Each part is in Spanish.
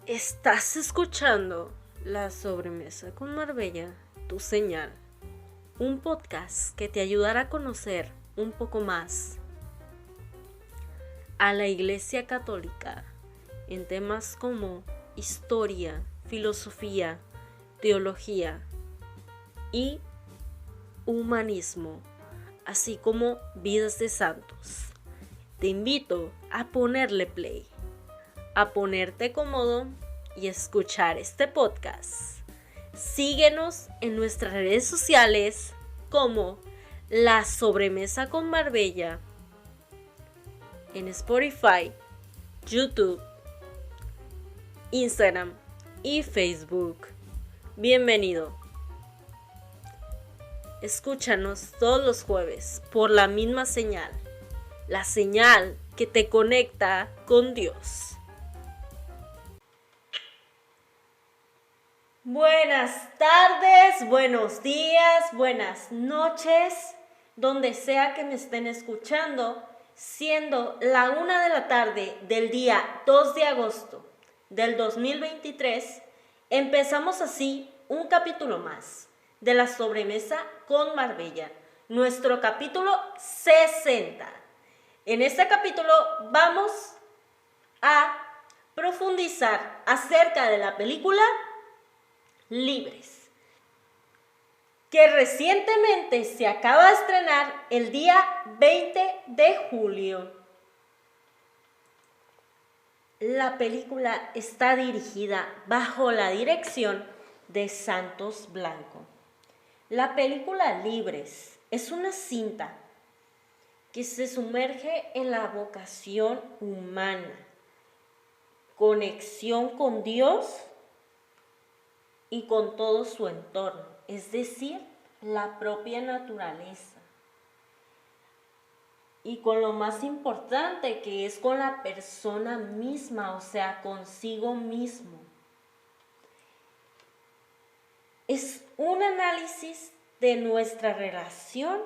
Estás escuchando La Sobremesa con Marbella, tu señal. Un podcast que te ayudará a conocer un poco más a la Iglesia Católica en temas como historia, filosofía, teología y humanismo, así como vidas de santos. Te invito a ponerle play, a ponerte cómodo y escuchar este podcast. Síguenos en nuestras redes sociales como La Sobremesa con Marbella, en Spotify, YouTube, Instagram y Facebook. Bienvenido. Escúchanos todos los jueves por la misma señal, la señal que te conecta con Dios. Buenas tardes, buenos días, buenas noches, donde sea que me estén escuchando, siendo la 1 de la tarde del día 2 de agosto del 2023, empezamos así un capítulo más de La Sobremesa con Marbella, nuestro capítulo 60. En este capítulo vamos a profundizar acerca de la película Libres, que recientemente se acaba de estrenar el día 20 de julio. La película está dirigida bajo la dirección de Santos Blanco. La película Libres es una cinta que se sumerge en la vocación humana, conexión con Dios y con todo su entorno, es decir, la propia naturaleza. Y con lo más importante, que es con la persona misma, o sea, consigo mismo. Es un análisis de nuestra relación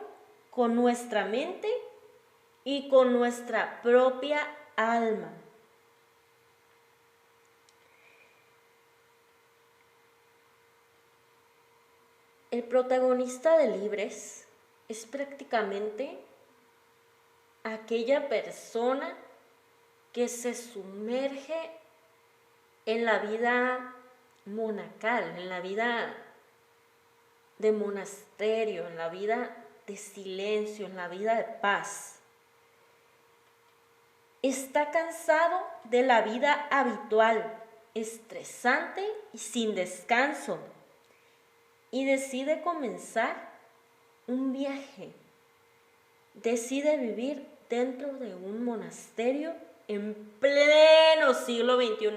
con nuestra mente y con nuestra propia alma. El protagonista de Libres es prácticamente aquella persona que se sumerge en la vida monacal, en la vida de monasterio, en la vida de silencio, en la vida de paz. Está cansado de la vida habitual, estresante y sin descanso, y decide comenzar un viaje. Decide vivir dentro de un monasterio en pleno siglo XXI.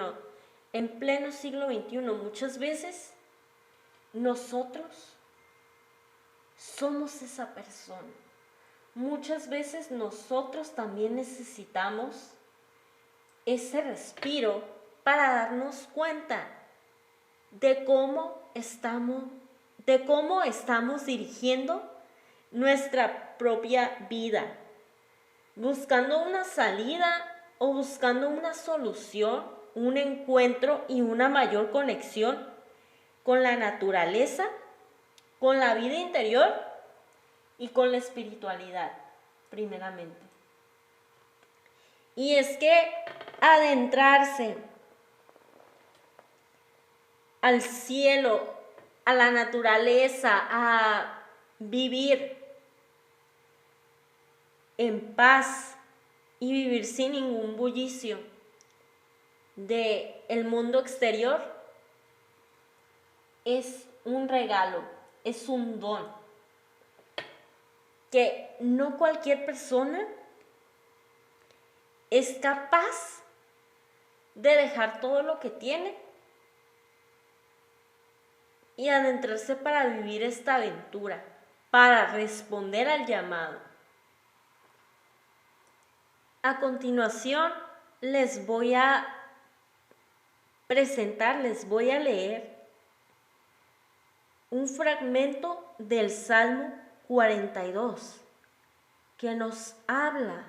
En pleno siglo XXI, muchas veces nosotros somos esa persona. Muchas veces nosotros también necesitamos ese respiro para darnos cuenta de cómo estamos dirigiendo nuestra propia vida, buscando una salida o buscando una solución, un encuentro y una mayor conexión con la naturaleza, con la vida interior y con la espiritualidad, primeramente. Y es que adentrarse al cielo, a la naturaleza, a vivir en paz y vivir sin ningún bullicio del mundo exterior, es un regalo, es un don que no cualquier persona es capaz de dejar todo lo que tiene y adentrarse para vivir esta aventura, para responder al llamado. A continuación les voy a leer un fragmento del Salmo 42 que nos habla,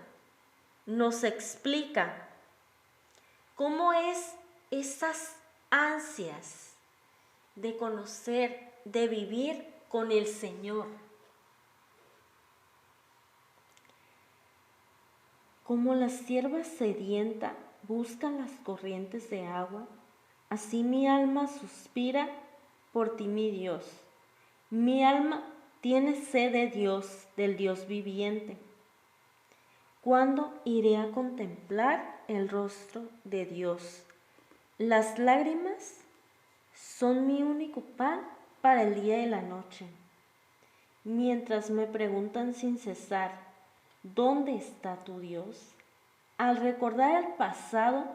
nos explica cómo es ansias de conocer, de vivir con el Señor. Como la sierva sedienta busca las corrientes de agua, así mi alma suspira por ti, mi Dios. Mi alma tiene sed de Dios, del Dios viviente. ¿Cuándo iré a contemplar el rostro de Dios? Las lágrimas son mi único pan para el día y la noche. Mientras me preguntan sin cesar, ¿dónde está tu Dios? Al recordar el pasado,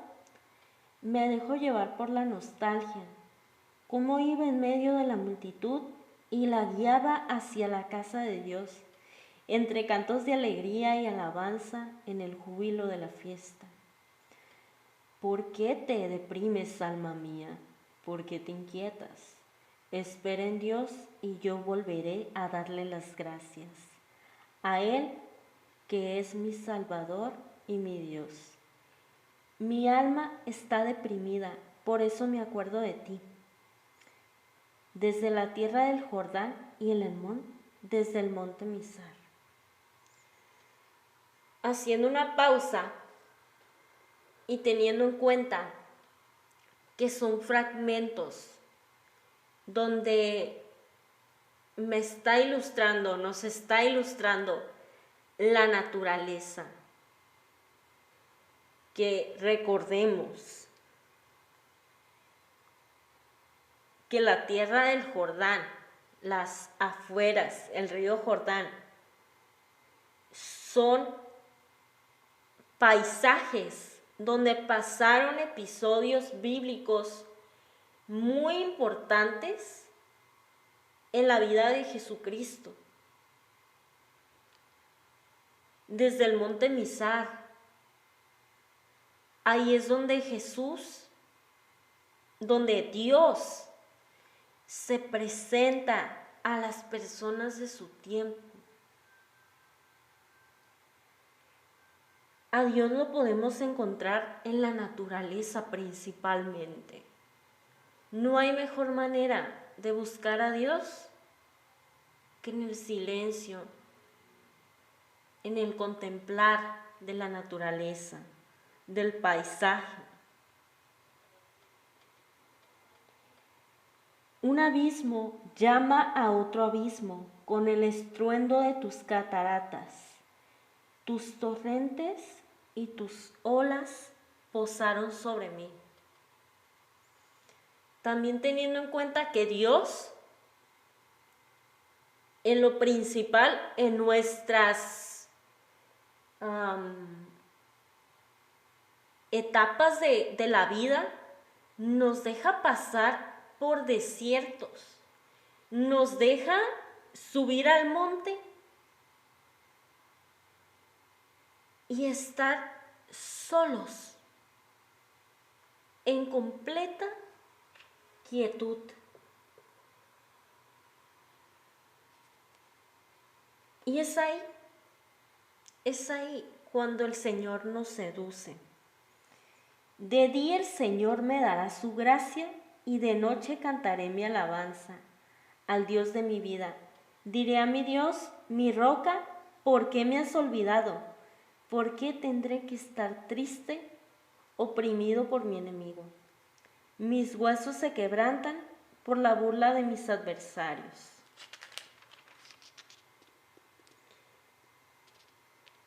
me dejo llevar por la nostalgia, cómo iba en medio de la multitud y la guiaba hacia la casa de Dios, entre cantos de alegría y alabanza en el júbilo de la fiesta. ¿Por qué te deprimes, alma mía? ¿Por qué te inquietas? Espera en Dios y yo volveré a darle las gracias. A Él, que es mi Salvador y mi Dios. Mi alma está deprimida, por eso me acuerdo de ti. Desde la tierra del Jordán y el Hermón, desde el monte Mizar. Haciendo una pausa y teniendo en cuenta que son fragmentos donde nos está ilustrando la naturaleza. Que recordemos que la tierra del Jordán, las afueras, el río Jordán, son paisajes donde pasaron episodios bíblicos muy importantes en la vida de Jesucristo. Desde el monte Mizar, ahí es donde donde Dios se presenta a las personas de su tiempo. A Dios lo podemos encontrar en la naturaleza principalmente. No hay mejor manera de buscar a Dios que en el silencio, en el contemplar de la naturaleza, del paisaje. Un abismo llama a otro abismo con el estruendo de tus cataratas. Tus torrentes y tus olas posaron sobre mí. También teniendo en cuenta que Dios, en lo principal, en nuestras etapas de la vida, nos deja pasar por desiertos, nos deja subir al monte y estar solos, en completa quietud. Y es ahí cuando el Señor nos seduce. De día el Señor me dará su gracia y de noche cantaré mi alabanza al Dios de mi vida. Diré a mi Dios, mi roca, ¿por qué me has olvidado? ¿Por qué tendré que estar triste, oprimido por mi enemigo? Mis huesos se quebrantan por la burla de mis adversarios.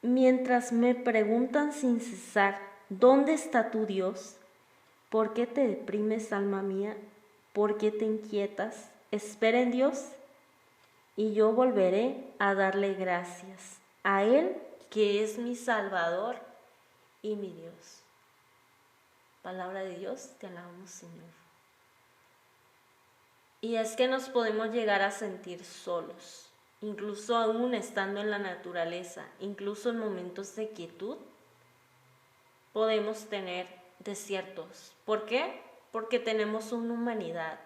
Mientras me preguntan sin cesar, ¿dónde está tu Dios? ¿Por qué te deprimes, alma mía? ¿Por qué te inquietas? Espera en Dios y yo volveré a darle gracias a Él, que es mi Salvador y mi Dios. Palabra de Dios, te alabamos, Señor. Y es que nos podemos llegar a sentir solos, incluso aún estando en la naturaleza, incluso en momentos de quietud, podemos tener desiertos. ¿Por qué? Porque tenemos una humanidad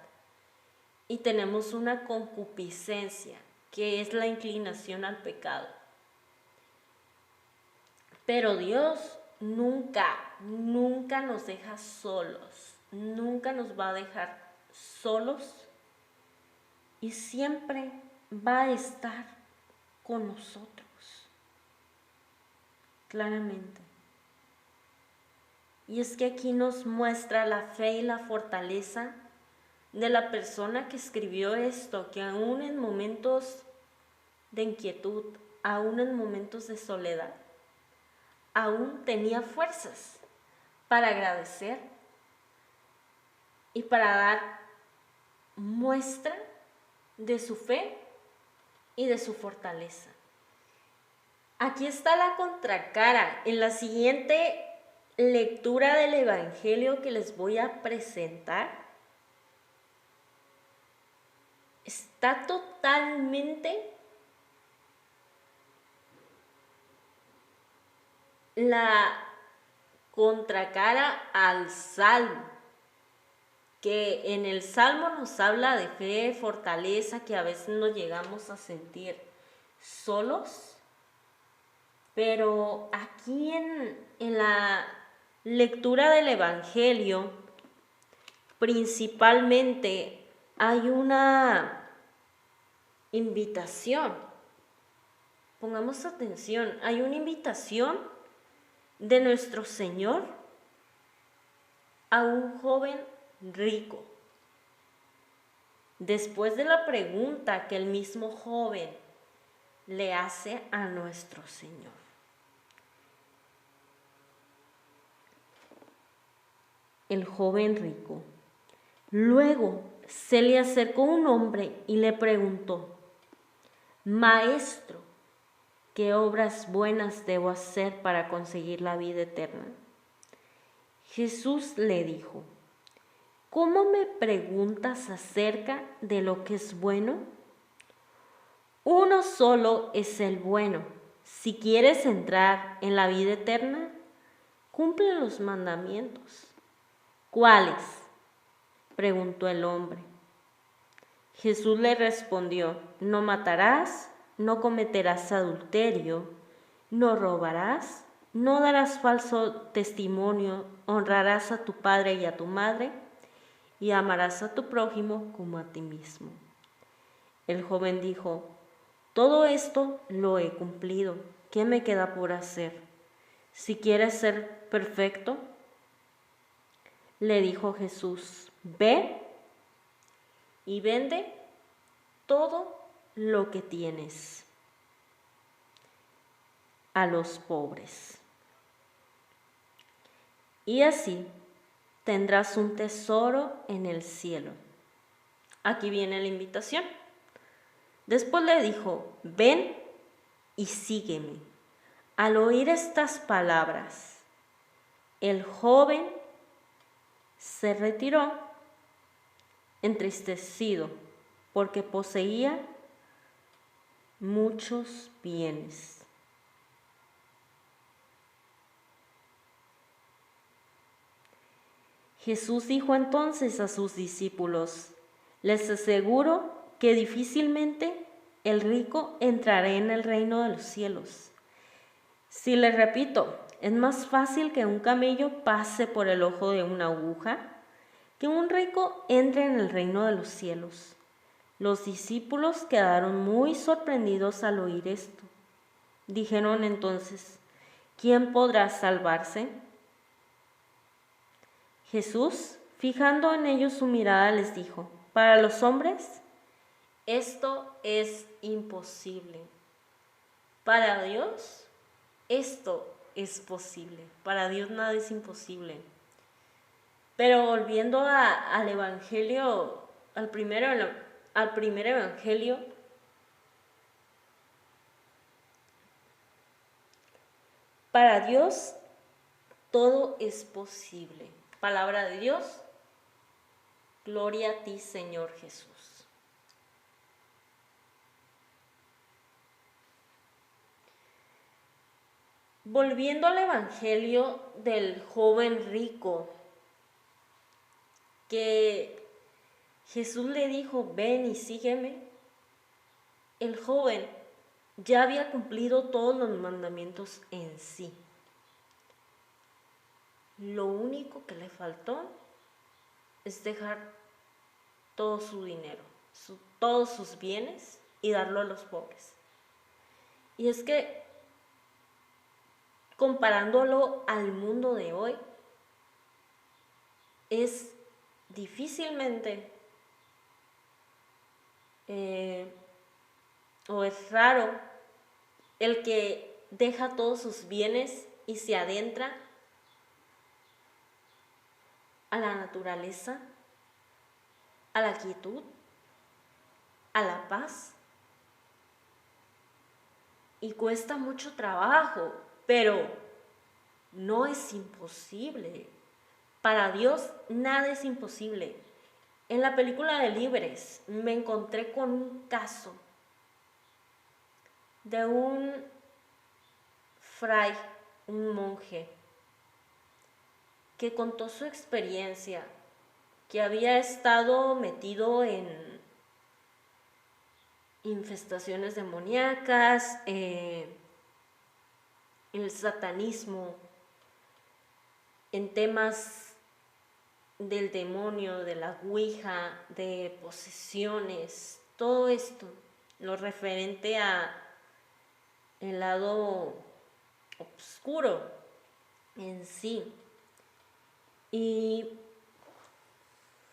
y tenemos una concupiscencia, que es la inclinación al pecado. Pero Dios nunca nos deja solos, nunca nos va a dejar solos y siempre va a estar con nosotros, claramente. Y es que aquí nos muestra la fe y la fortaleza de la persona que escribió esto, que aún en momentos de inquietud, aún en momentos de soledad, aún tenía fuerzas para agradecer y para dar muestra de su fe y de su fortaleza. Aquí está la contracara. En la siguiente lectura del Evangelio que les voy a presentar, está totalmente la contracara al Salmo, que en el Salmo nos habla de fe, fortaleza, que a veces nos llegamos a sentir solos, pero aquí en la lectura del Evangelio, principalmente hay una invitación. Pongamos atención, hay una invitación de nuestro Señor a un joven rico. Después de la pregunta que el mismo joven le hace a nuestro Señor. El joven rico. Luego se le acercó un hombre y le preguntó: Maestro, ¿qué obras buenas debo hacer para conseguir la vida eterna? Jesús le dijo: ¿Cómo me preguntas acerca de lo que es bueno? Uno solo es el bueno. Si quieres entrar en la vida eterna, cumple los mandamientos. ¿Cuáles?, preguntó el hombre. Jesús le respondió: No matarás, no cometerás adulterio, no robarás, no darás falso testimonio, honrarás a tu padre y a tu madre, y amarás a tu prójimo como a ti mismo. El joven dijo: Todo esto lo he cumplido. ¿Qué me queda por hacer? Si quieres ser perfecto, le dijo Jesús, ve y vende todo lo que tienes a los pobres. Y así tendrás un tesoro en el cielo. Aquí viene la invitación. Después le dijo: ven y sígueme. Al oír estas palabras, el joven se retiró entristecido porque poseía muchos bienes. Jesús dijo entonces a sus discípulos: les aseguro que difícilmente el rico entrará en el reino de los cielos. Si les repito, es más fácil que un camello pase por el ojo de una aguja que un rico entre en el reino de los cielos. Los discípulos quedaron muy sorprendidos al oír esto. Dijeron entonces: ¿quién podrá salvarse? Jesús, fijando en ellos su mirada, les dijo: para los hombres esto es imposible. Para Dios esto es posible. Para Dios nada es imposible. Pero volviendo al Evangelio, al primer Evangelio, para Dios todo es posible. Palabra de Dios, gloria a ti, Señor Jesús. Volviendo al Evangelio del joven rico, que Jesús le dijo: ven y sígueme. El joven ya había cumplido todos los mandamientos en sí. Lo único que le faltó es dejar todo su dinero, todos sus bienes y darlo a los pobres. Y es que comparándolo al mundo de hoy, es difícilmente o es raro el que deja todos sus bienes y se adentra a la naturaleza, a la quietud, a la paz. Y cuesta mucho trabajo, pero no es imposible. Para Dios nada es imposible. En la película de Libres me encontré con un caso de un fray, un monje, que contó su experiencia, que había estado metido en infestaciones demoníacas, el satanismo, en temas del demonio, de la ouija, de posesiones, todo esto, lo referente a el lado oscuro en sí. Y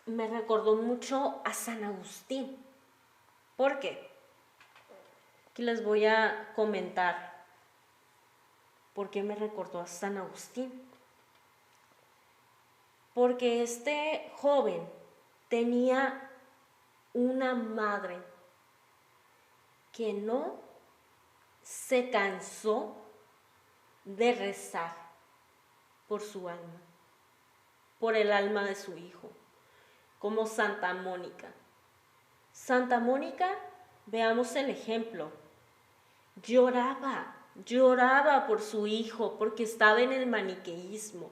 me recordó mucho a San Agustín. ¿Por qué? Aquí les voy a comentar por qué me recordó a San Agustín. Porque este joven tenía una madre que no se cansó de rezar por su alma, por el alma de su hijo, como Santa Mónica. Santa Mónica, veamos el ejemplo, lloraba por su hijo porque estaba en el maniqueísmo,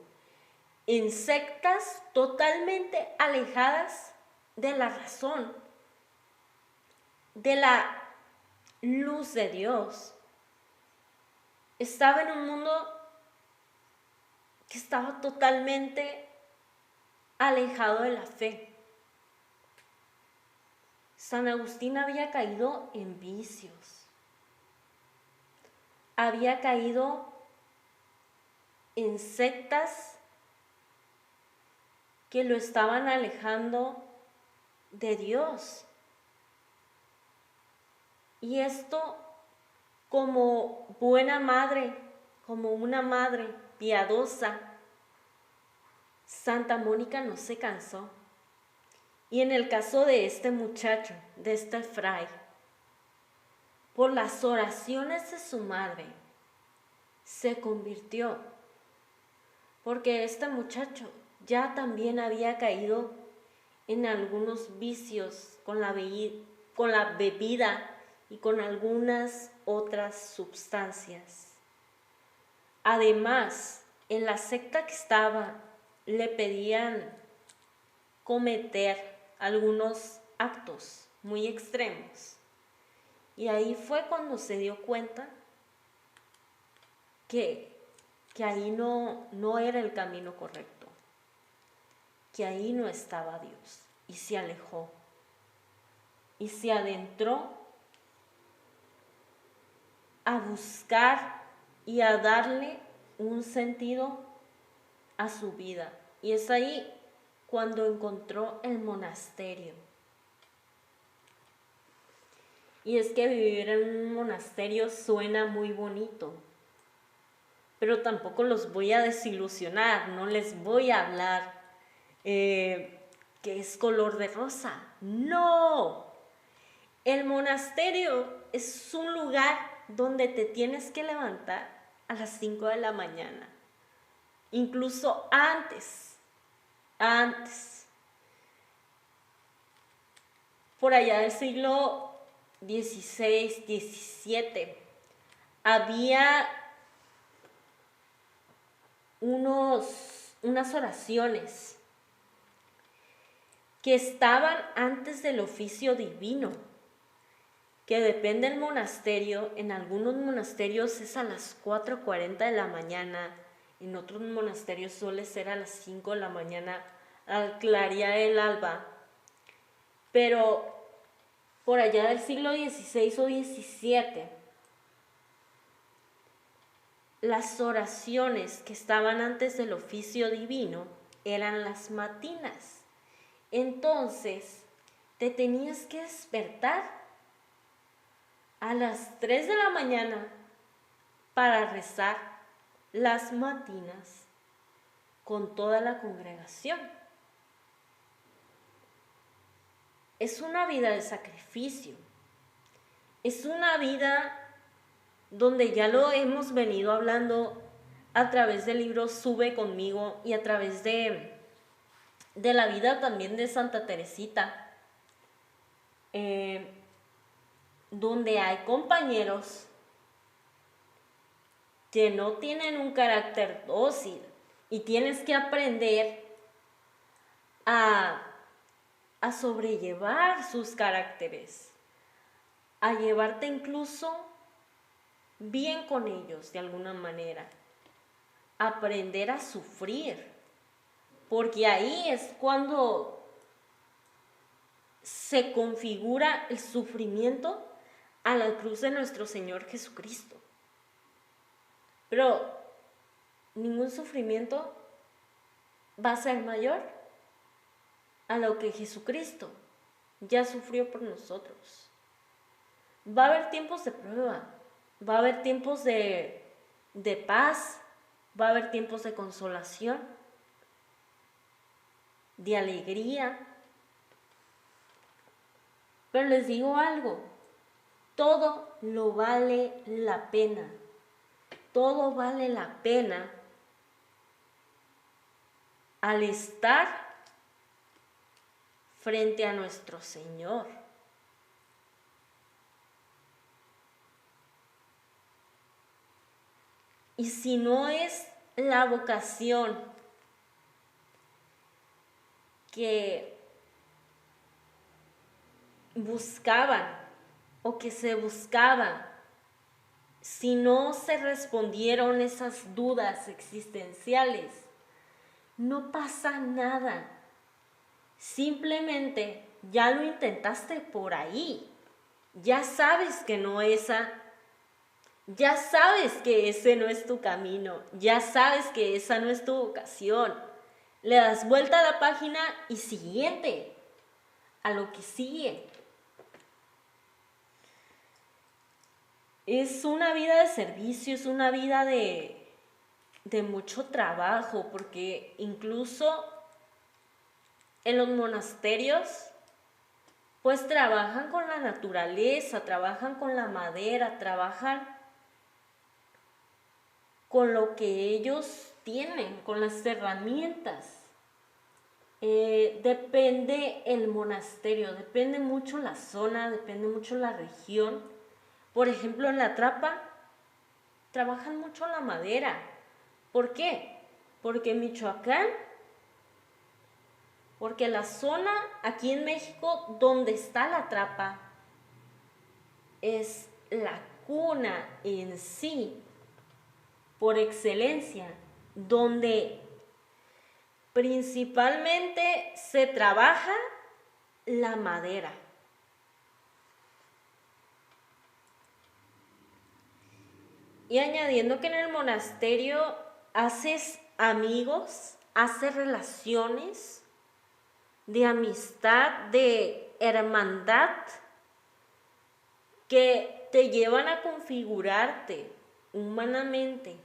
en sectas totalmente alejadas de la razón, de la luz de Dios. Estaba en un mundo que estaba totalmente alejado de la fe. San Agustín había caído en vicios, había caído en sectas que lo estaban alejando de Dios. Y esto, como buena madre, como una madre piadosa, Santa Mónica no se cansó. Y en el caso de este muchacho, de este fray, por las oraciones de su madre, se convirtió. Porque este muchacho ya también había caído en algunos vicios con la bebida y con algunas otras sustancias. Además, en la secta que estaba, le pedían cometer algunos actos muy extremos. Y ahí fue cuando se dio cuenta que ahí no era el camino correcto, que ahí no estaba Dios, y se alejó y se adentró a buscar y a darle un sentido a su vida. Y es ahí cuando encontró el monasterio. Y es que vivir en un monasterio suena muy bonito, pero tampoco los voy a desilusionar, no les voy a hablar que es color de rosa. No, el monasterio es un lugar donde te tienes que levantar a las 5 de la mañana, incluso antes. Por allá del siglo XVI, XVII, había unas oraciones que estaban antes del oficio divino, que depende del monasterio. En algunos monasterios es a las 4:40 de la mañana, en otros monasterios suele ser a las 5 de la mañana, al clarear el alba. Pero por allá del siglo XVI o XVII, las oraciones que estaban antes del oficio divino eran las matinas. Entonces, te tenías que despertar a las 3 de la mañana para rezar las matinas con toda la congregación. Es una vida de sacrificio. Es una vida donde ya lo hemos venido hablando a través del libro Sube conmigo y a través de la vida también de Santa Teresita, donde hay compañeros que no tienen un carácter dócil y tienes que aprender a sobrellevar sus caracteres, a llevarte incluso bien con ellos de alguna manera, aprender a sufrir, porque ahí es cuando se configura el sufrimiento a la cruz de nuestro Señor Jesucristo. Pero ningún sufrimiento va a ser mayor a lo que Jesucristo ya sufrió por nosotros. Va a haber tiempos de prueba, va a haber tiempos de paz, va a haber tiempos de consolación, de alegría. Pero les digo algo, todo lo vale la pena. Todo vale la pena al estar frente a nuestro Señor. Y si no es la vocación que buscaban o que se buscaba, si no se respondieron esas dudas existenciales, no pasa nada. Simplemente ya lo intentaste por ahí. Ya sabes que no esa, ya sabes que ese no es tu camino, ya sabes que esa no es tu vocación. Le das vuelta a la página y siguiente, a lo que sigue. Es una vida de servicio, es una vida de mucho trabajo, porque incluso en los monasterios, pues trabajan con la naturaleza, trabajan con la madera, trabajan con lo que ellos tienen, con las herramientas. Depende el monasterio, depende mucho la zona, depende mucho la región. Por ejemplo, en La Trapa trabajan mucho la madera. ¿Por qué? Porque Michoacán, porque la zona aquí en México donde está La Trapa es la cuna en sí, por excelencia, donde principalmente se trabaja la madera. Y añadiendo que en el monasterio haces amigos, haces relaciones de amistad, de hermandad, que te llevan a configurarte humanamente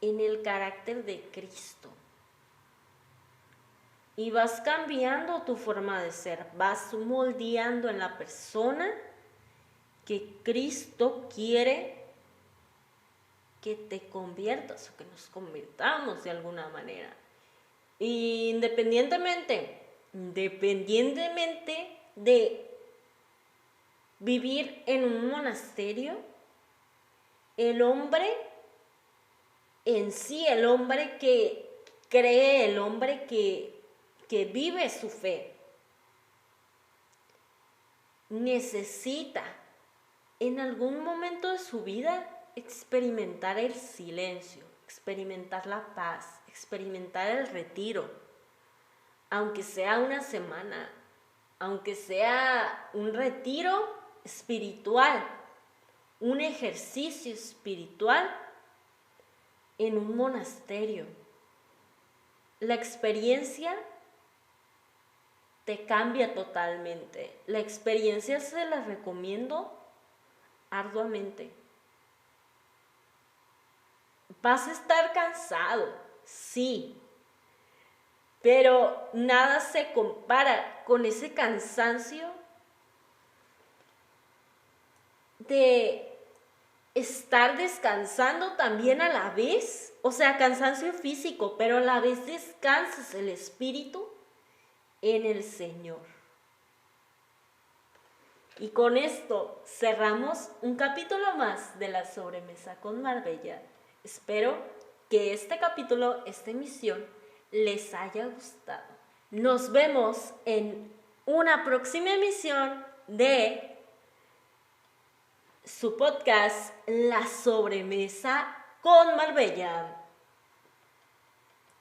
en el carácter de Cristo. Y vas cambiando tu forma de ser, vas moldeando en la persona que Cristo quiere que te conviertas o que nos convirtamos de alguna manera. Y independientemente de vivir en un monasterio, el hombre en sí, el hombre que cree, el hombre que vive su fe, necesita en algún momento de su vida experimentar el silencio, experimentar la paz, experimentar el retiro, aunque sea una semana, aunque sea un retiro espiritual, un ejercicio espiritual en un monasterio. La experiencia te cambia totalmente. La experiencia se la recomiendo arduamente. Vas a estar cansado, sí, pero nada se compara con ese cansancio de estar descansando también a la vez, o sea, cansancio físico, pero a la vez descansas el espíritu en el Señor. Y con esto cerramos un capítulo más de la sobremesa con Marbella. Espero que este capítulo, esta emisión, les haya gustado. Nos vemos en una próxima emisión de su podcast La Sobremesa con Marbella.